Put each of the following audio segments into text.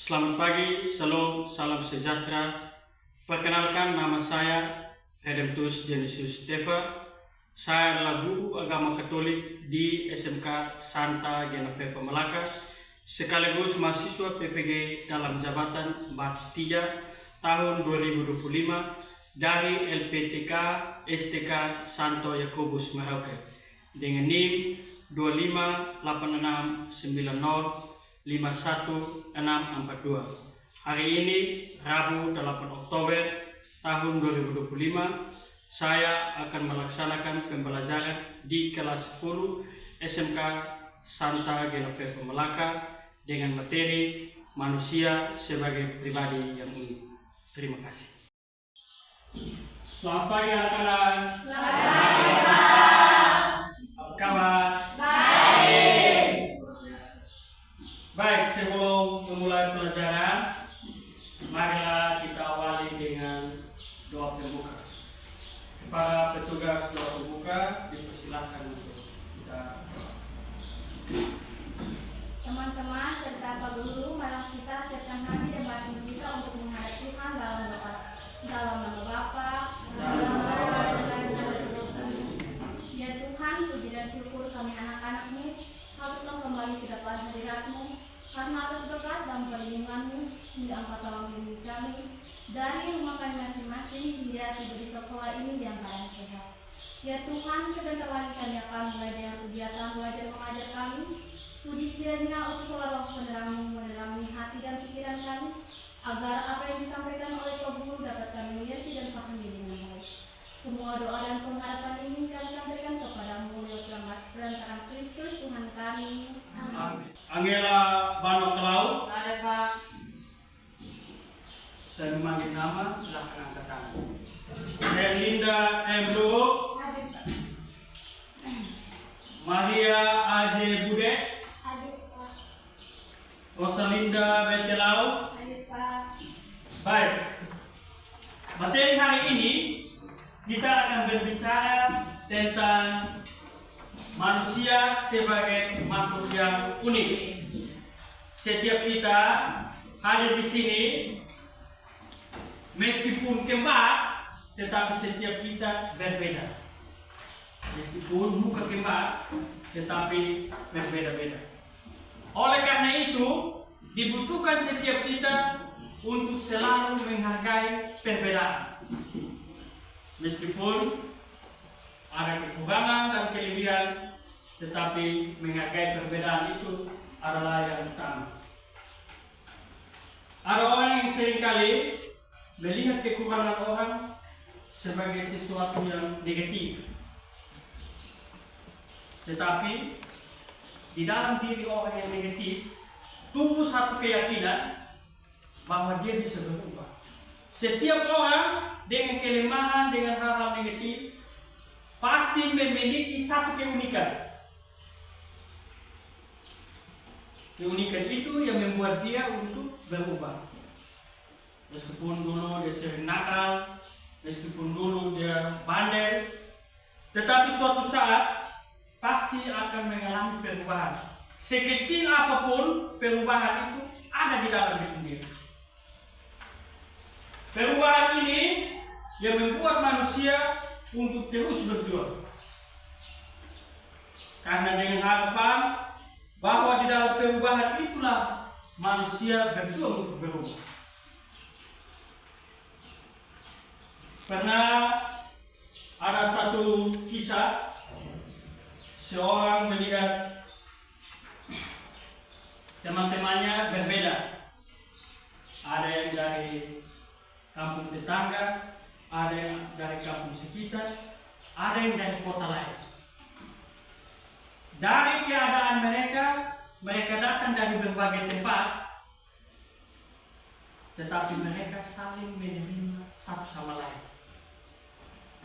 Selamat pagi, shalom, salam sejahtera. Perkenalkan, nama saya Redemptus Dionysius Deva. Saya adalah guru agama Katolik di SMK Santa Genoveva Malaka, sekaligus mahasiswa PPG dalam jabatan Batch 3 tahun 2025 dari LPTK STK Santo Yakobus Merauke dengan NIM 258690 51642. Hari ini Rabu 8 Oktober tahun 2025, saya akan melaksanakan pembelajaran di kelas 10 SMK Santa Genoveva Malaka dengan materi manusia sebagai pribadi yang unik. Terima kasih. Selamat pagi anak-anak. Selamat pagi, Pak. Apa kabar? Baik, sebelum memulai pelajaran, marilah kita awali dengan doa pembuka. Para petugas doa pembuka, dipersilakan untuk kita. Teman-teman serta Pak Guru, malam kita siapkan hati dan batin kita untuk menghadap Tuhan dalam doa. Dalam nama Bapa, dalam nama dan dalam nama. Ya Tuhan, puji dan syukur kami anak-anak-Mu, Engkau kembali ke depan hadirat-Mu, karena atas berkat dan perlindungan-Mu hingga Engkau telah melindungi kami dari rumah kami masing-masing hingga tiba di sekolah ini dalam keadaan sehat. Ya Tuhan, sebentar lagi kami akan mulai dengan kegiatan belajar mengajar kami. Puji kiranya utuslah Roh penerang-Mu menerangi hati dan pikiran kami, agar apa yang disampaikan oleh Pak Guru dapat kami mengerti dan pahami dengan baik. Semua doa dan pengharapan ini kami sampaikan kepada-Mu lewat perantaraan Kristus Tuhan kami. Amin. Angela Banoklau. Ada Pak. Saya memanggil nama, silakan angkat tangan. Erlinda M. Lugo. Ada Pak. Maria Aze Bude. Ada Pak. Rosalinda Betelau. Ada Pak. Baik, materi hari ini kita akan berbicara tentang manusia sebagai makhluk yang unik. Setiap kita hadir di sini meskipun kembar, tetapi setiap kita berbeda. Meskipun muka kembar, tetapi berbeda-beda. Oleh karena itu, dibutuhkan setiap kita untuk selalu menghargai perbedaan. Meskipun ada kekurangan dan kelebihan, tetapi menghargai perbedaan itu adalah yang utama. Ada orang yang seringkali melihat kekurangan orang sebagai sesuatu yang negatif. Tetapi di dalam diri orang yang negatif tumbuh satu keyakinan bahwa dia bisa berubah. Setiap orang dengan kelemahan, dengan hal-hal negatif pasti memiliki satu keunikan. Keunikan itu yang membuat dia untuk berubah. Meskipun dulu dia sering nakal, meskipun dulu dia bandel, tetapi suatu saat pasti akan mengalami perubahan. Sekecil apapun perubahan itu ada di dalam diri. Perubahan ini yang membuat manusia untuk terus berjuang. Karena dengan harapan bahwa di dalam perubahan itulah manusia berjuang untuk berubah. Pernah ada satu kisah, seorang melihat teman-temannya berbeda. Ada yang dari kampung tetangga, ada yang dari kampung sekitar, ada yang dari kota lain. Dari keadaan mereka datang dari berbagai tempat, tetapi mereka saling menerima satu sama lain.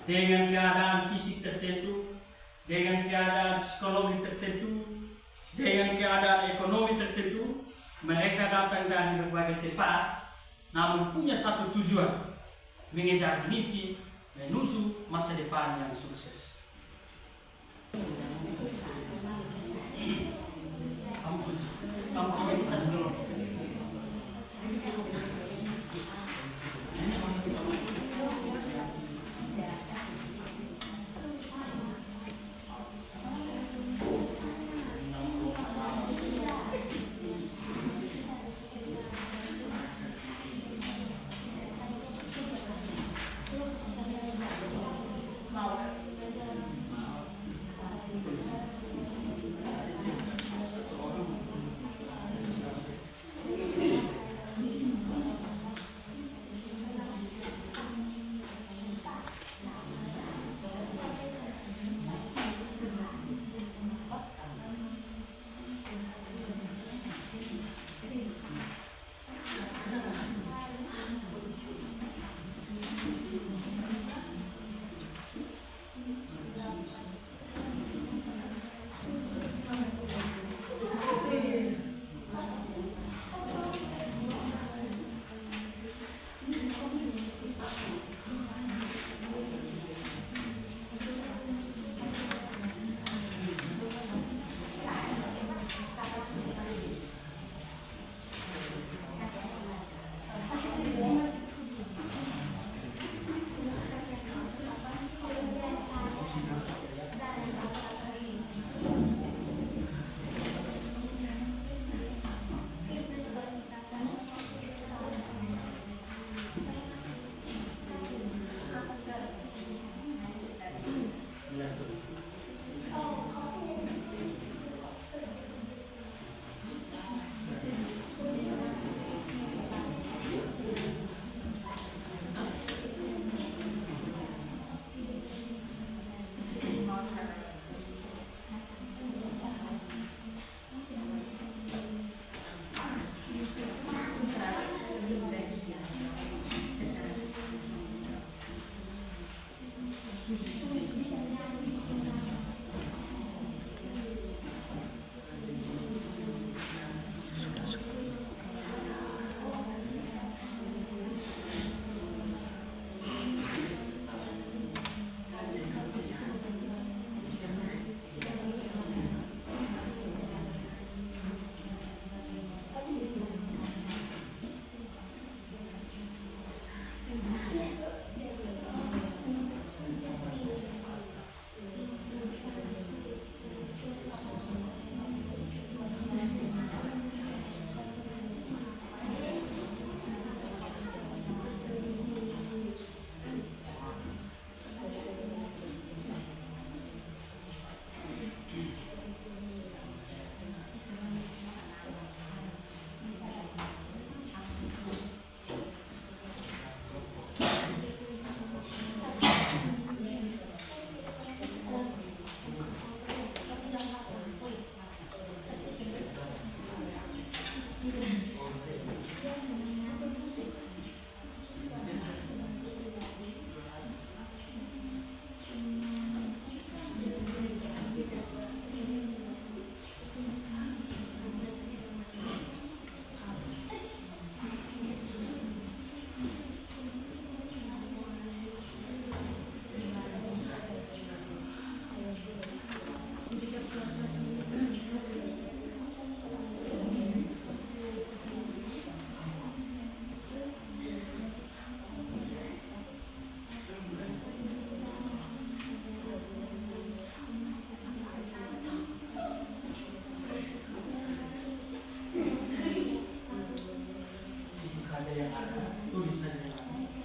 Dengan keadaan fisik tertentu, dengan keadaan psikologi tertentu, dengan keadaan ekonomi tertentu, mereka datang dari berbagai tempat, namun punya satu tujuan, mengejar mimpi, menuju masa depan yang sukses. saja yang ada, tulis saja yang ada.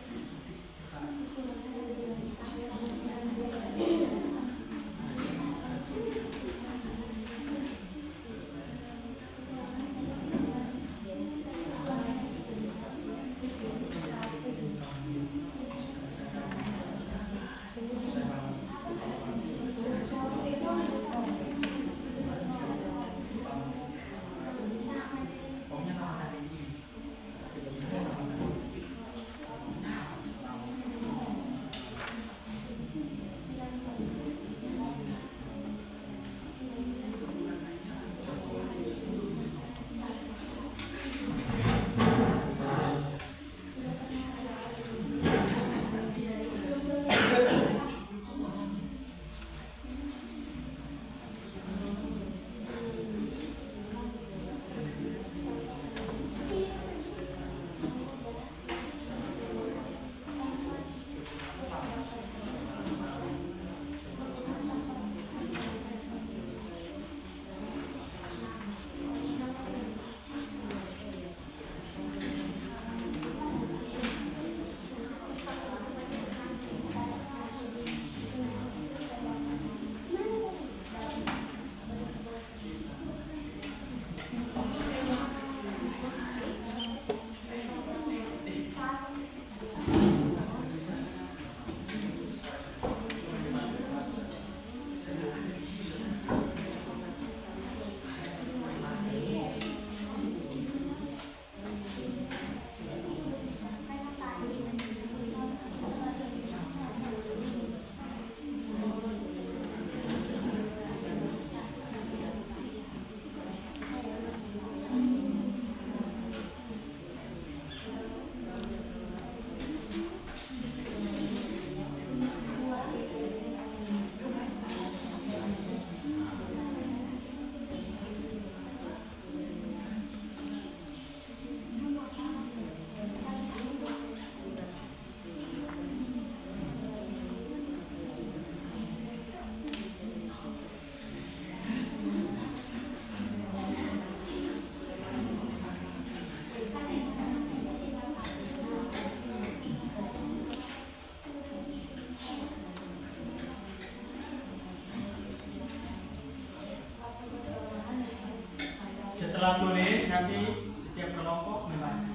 Setelah tulis, nanti setiap kelompok membaca.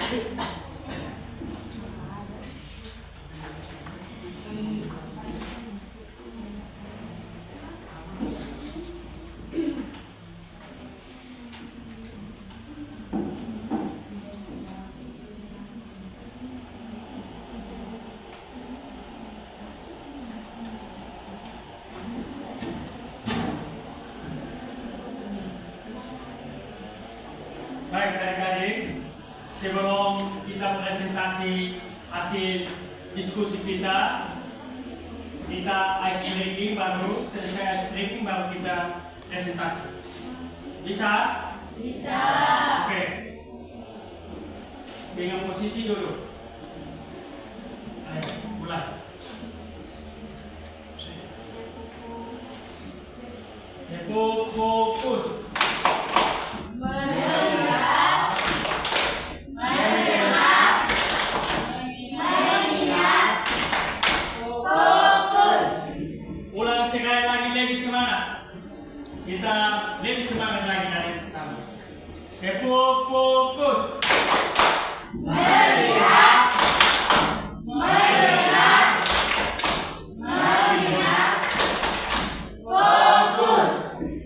Baik adik-adik, sebelum kita presentasi hasil diskusi kita ice breaking baru, selesai ice breaking baru kita presentasi. Bisa? Bisa. Oke. Dengan posisi dulu. Ayo, mulai. Fokus. Ulang sekali lagi, lebih semangat. Kita lebih semangat lagi dari pertama. Fokus.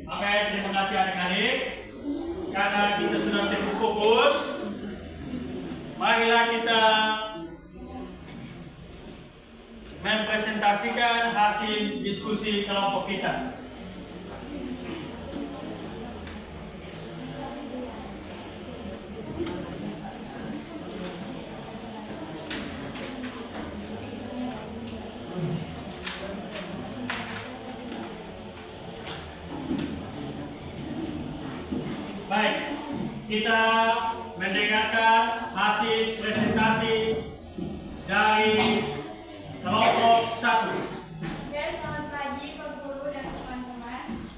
Oke, terima kasih adik-adik. Karena kita sudah terfokus, marilah kita mempresentasikan hasil diskusi kelompok kita. Baik, kita mendengarkan hasil presentasi dari kelompok 1. Ya, selamat pagi Pak Guru dan teman-teman.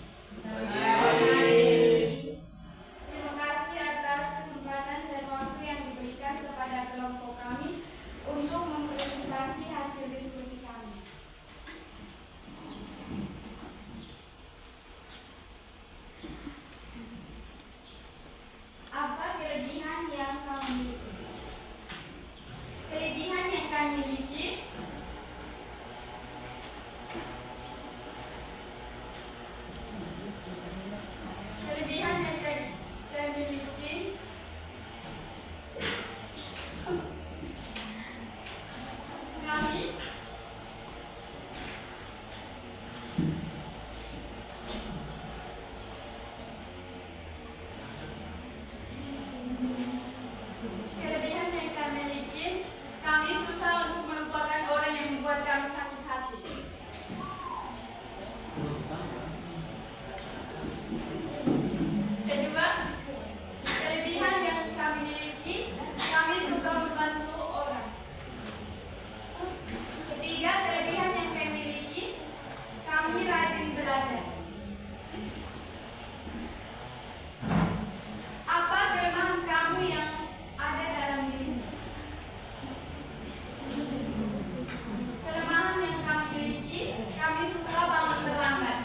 Terima kasih atas kesempatan dan waktu yang diberikan kepada kelompok kami untuk mempresentasi hasil diskusi kami. Apa kelebihan yang kami miliki? Kelebihan yang kami miliki kami susah untuk melupakan orang yang membuat kami sakit hati. Kedua, kelebihan yang kami miliki, kami suka membantu orang. Ketiga, kelebihan yang kami miliki, kami rajin belajar. Apa kelemahan kamu yang ada dalam diri? Kelemahan yang kami miliki, kami suka bangun terlambat.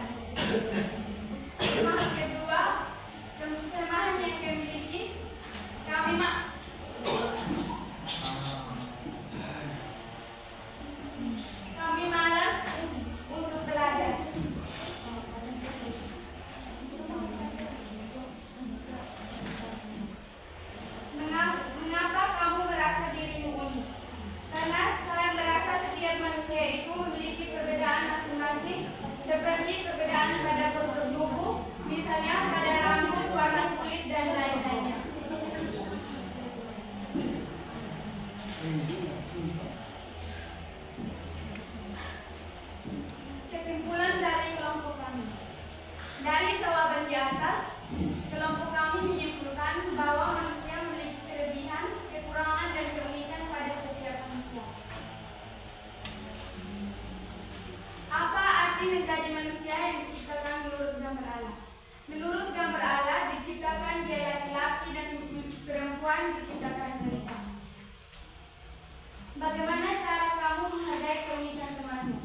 Kelemahan kedua, kelemahan yang kami miliki, kami malas untuk belajar. Mengapa kamu merasa dirimu unik? Karena saya merasa setiap manusia itu memiliki perbedaan masing-masing, seperti perbedaan pada bentuk tubuh, misalnya pada rambut, warna kulit, dan lain-lainnya. Kesimpulan dari kelompok kami. Dari jawaban di atas, kelompok kami menyimpulkan bahwa manusia memiliki kelebihan, kekurangan, dan keunikan pada setiap manusia. Apa arti menjadi manusia yang diciptakan menurut gambar Allah? Menurut gambar Allah, diciptakan dia laki-laki dan perempuan diciptakan wanita. Bagaimana cara kamu menghargai keunikan temanmu?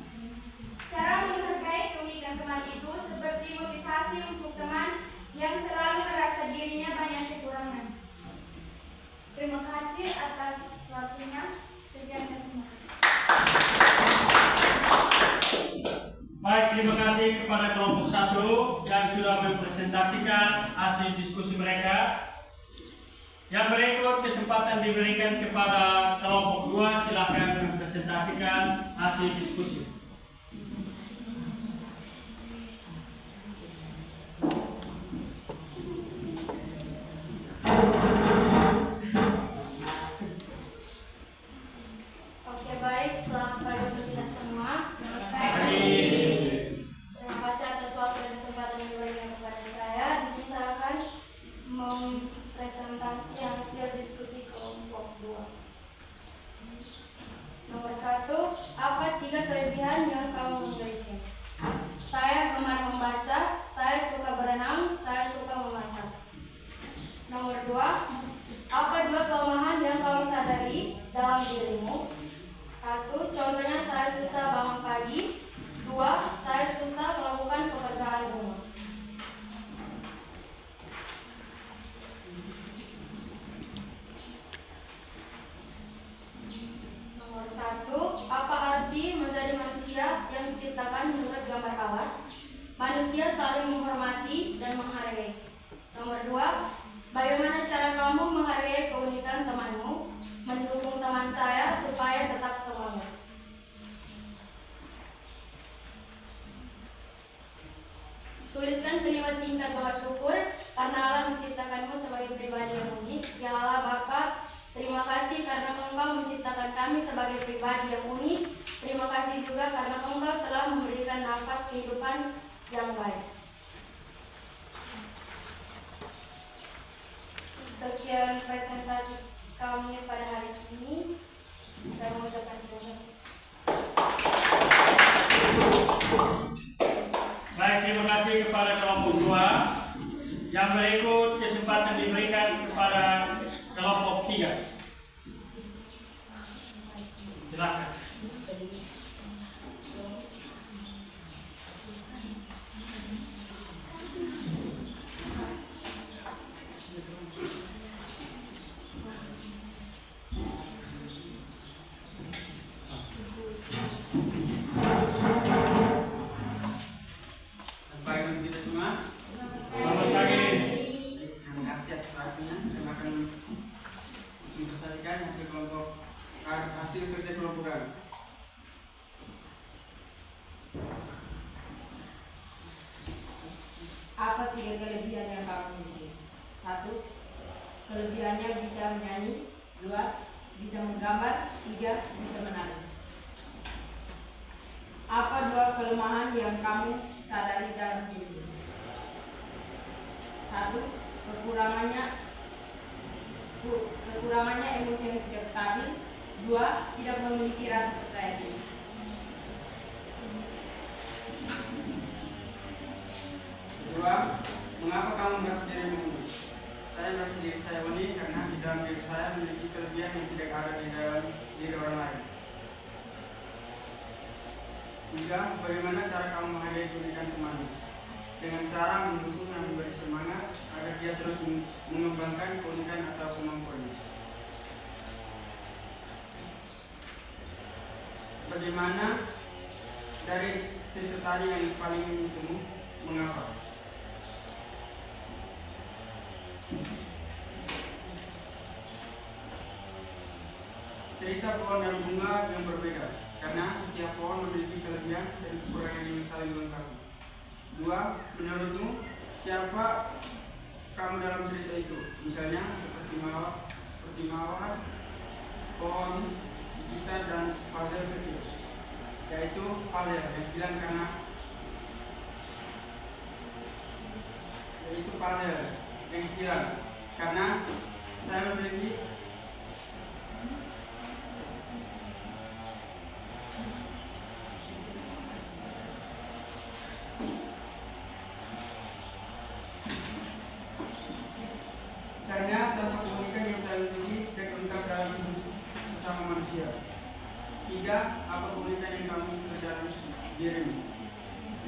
Cara menghargai keunikan teman itu seperti motivasi untuk teman yang selalu merasa dirinya banyak kekurangan. Terima kasih atas satu yang sudah mempresentasikan hasil diskusi mereka. Yang berikut kesempatan diberikan kepada kelompok 2, silakan mempresentasikan hasil diskusi. Oke, baik. Selamat pagi untuk kita semua. Terima kasih atas waktu dan kesempatan yang diberikan kepada saya. Di sini saya akan mempresentasi hasil diskusi kelompok 2. Nomor 1, apa 3 kelebihan yang kamu miliki? Saya gemar membaca, saya suka berenang, saya suka memasak. Nomor 2, apa 2 kelemahan yang kamu sadari dalam dirimu? 1, contohnya saya susah bangun pagi. 2, saya susah melakukan pekerjaan rumah. Nomor 1, apa arti menjadi manusia yang diciptakan menurut gambar Allah? Manusia saling menghormati dan menghargai. Nomor 2, bagaimana cara kamu menghargai keunikan temanmu? Mendukung teman saya supaya tetap semangat. Tuliskan kalimat singkat doa syukur karena Allah menciptakanmu sebagai pribadi yang unik. Ya Allah Bapa, terima kasih karena Engkau menciptakan kami sebagai pribadi yang unik. Terima kasih juga karena Engkau telah memberikan nafas kehidupan yang baik. Sekian presentasi kami pada hari ini. Saya mengucapkan terima kasih. Baik, terima kasih kepada kelompok 2. Yang berikut kesempatan diberikan kepada kelompok 3. Silakan. Hasil kerja kelompokan. Apa 3 kelebihan yang kamu miliki? 1, kelebihannya bisa menyanyi. 2, bisa menggambar. 3, bisa menari. Apa 2 kelemahan yang kamu sadari dalam diri? 1, kekurangannya emosi yang tidak stabil. 2, tidak memiliki rasa percaya diri. Kedua, mengapa kamu merasa dirimu unik? Saya merasa diri saya unik karena di dalam diri saya memiliki kelebihan yang tidak ada di dalam diri orang lain. 3, bagaimana cara kamu menghargai keunikan temanmu? Dengan cara mendukung dan memberi semangat agar dia terus mengembangkan keunikan atau kemampuannya. Bagaimana dari cerita tadi yang paling menyentuhmu? Mengapa? Cerita pohon dan bunga yang berbeda, karena setiap pohon memiliki kelebihan dan kekurangan yang saling melengkapi. 2, menurutmu siapa kamu dalam cerita itu? Misalnya seperti mawar, pohon, gitar dan puzzle kecil, yaitu puzzle yang bilang karena saya memiliki tanpa keunikan yang saya miliki dan lengkap dalam hidup sesama manusia. 3, apa keunikan yang kamu suka dalam dirimu?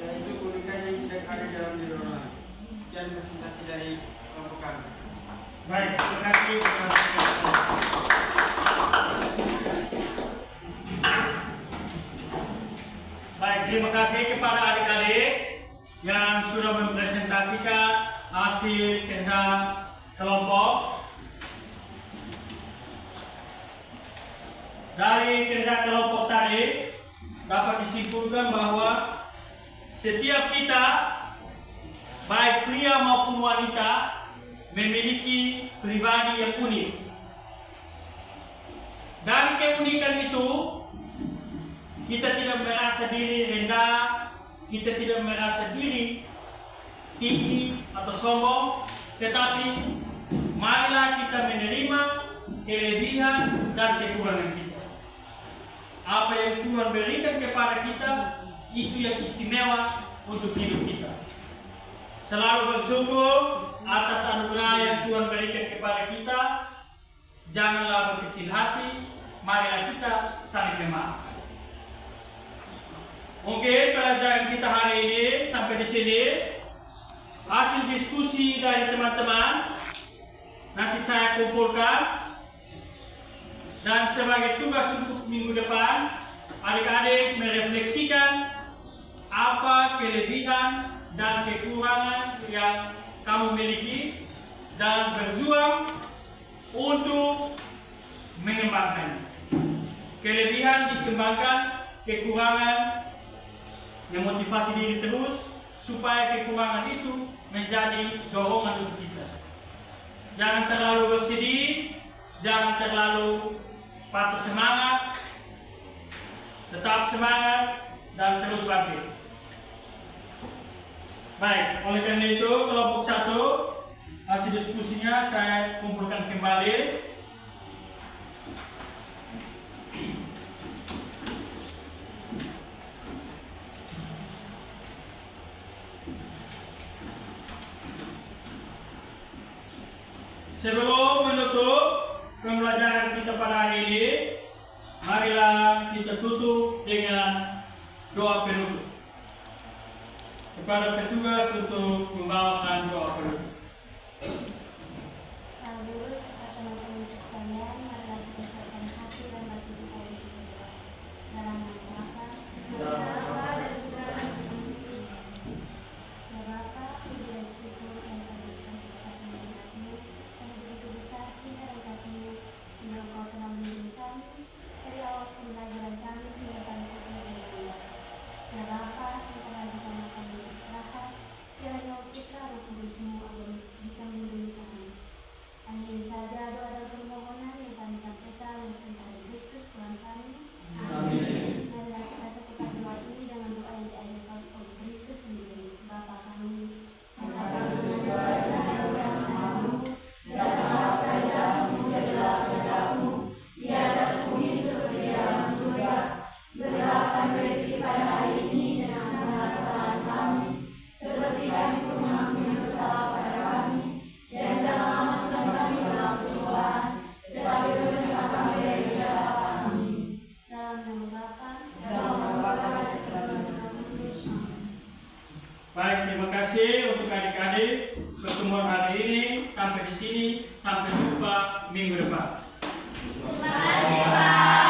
Yaitu keunikan yang tidak ada dalam diri orang lain. Sekian presentasi dari kelompok kami. Baik, terima kasih. Baik, terima kasih kepada adik-adik yang hasil kerja kelompok. Dari kerja kelompok tadi dapat disimpulkan bahwa setiap kita, baik pria maupun wanita, memiliki pribadi yang unik. Dari keunikan itu, kita tidak merasa diri rendah, kita tidak merasa diri tinggi atau sombong, tetapi marilah kita menerima kelebihan dan kekurangan kita. Apa yang Tuhan berikan kepada kita, itu yang istimewa untuk hidup kita. Selalu bersyukur atas anugerah yang Tuhan berikan kepada kita. Janganlah berkecil hati, marilah kita saling memaafkan. Mungkin pelajaran kita hari ini sampai di sini. Hasil diskusi dari teman-teman nanti saya kumpulkan, dan sebagai tugas untuk minggu depan, adik-adik merefleksikan apa kelebihan dan kekurangan yang kamu miliki dan berjuang untuk mengembangkannya. Kelebihan dikembangkan, kekurangan memotivasi diri terus, supaya kekurangan itu menjadi dorongan untuk kita. Jangan terlalu bersedih, jangan terlalu patah semangat, tetap semangat dan terus bangkit. Baik, oleh karena itu kelompok 1 hasil diskusinya saya kumpulkan kembali. Sebelum menutup pembelajaran kita pada hari ini, marilah kita tutup dengan doa penutup. Kepada petugas untuk membawakan doa penutup. Lalu serta teman-teman sekalian, marilah kita siapkan hati dan batin kita untuk berdoa. Dalam nama Bapa dan Putra dan Roh Kudus. Ya Bapa, puji dan syukur yang Kau berikan kepada kami, yang begitu besar cinta dan kasih-Mu, sehingga Engkau telah melindungi kami dari awal pembelajaran kami hingga kami berdoa. Ya Bapa, sementara kita makan dan istirahat, kiranya utuslah Roh Kudus-Mu agar bisa melindungi kami. Akhiri saja doa dan permohonan yang kami sampaikan untuk Tuhan Kristus Tuhan kami. Amin. Marilah kita satukan doa ini dengan doa yang diajarkan oleh Kristus sendiri. Bapa kami, yang ada di surga, Namamu, datanglah kerajaanmu, jadilah kehendakmu di atas bumi seperti di dalam surga. Berilah kami rezeki pada hari ini dan ampunilah kesalahan kami, seperti kami pun mengampuni yang bersalah pada kami. Dan janganlah masukkan kami dalam percobaan, tetapi bebaskanlah kami dari jahat. Amin. Dalam nama Bapa dan Putra dan Roh Kudus. Baik, terima kasih untuk adik-adik pertemuan hari ini. Sampai di sini, sampai jumpa minggu depan. Terima kasih, Pak.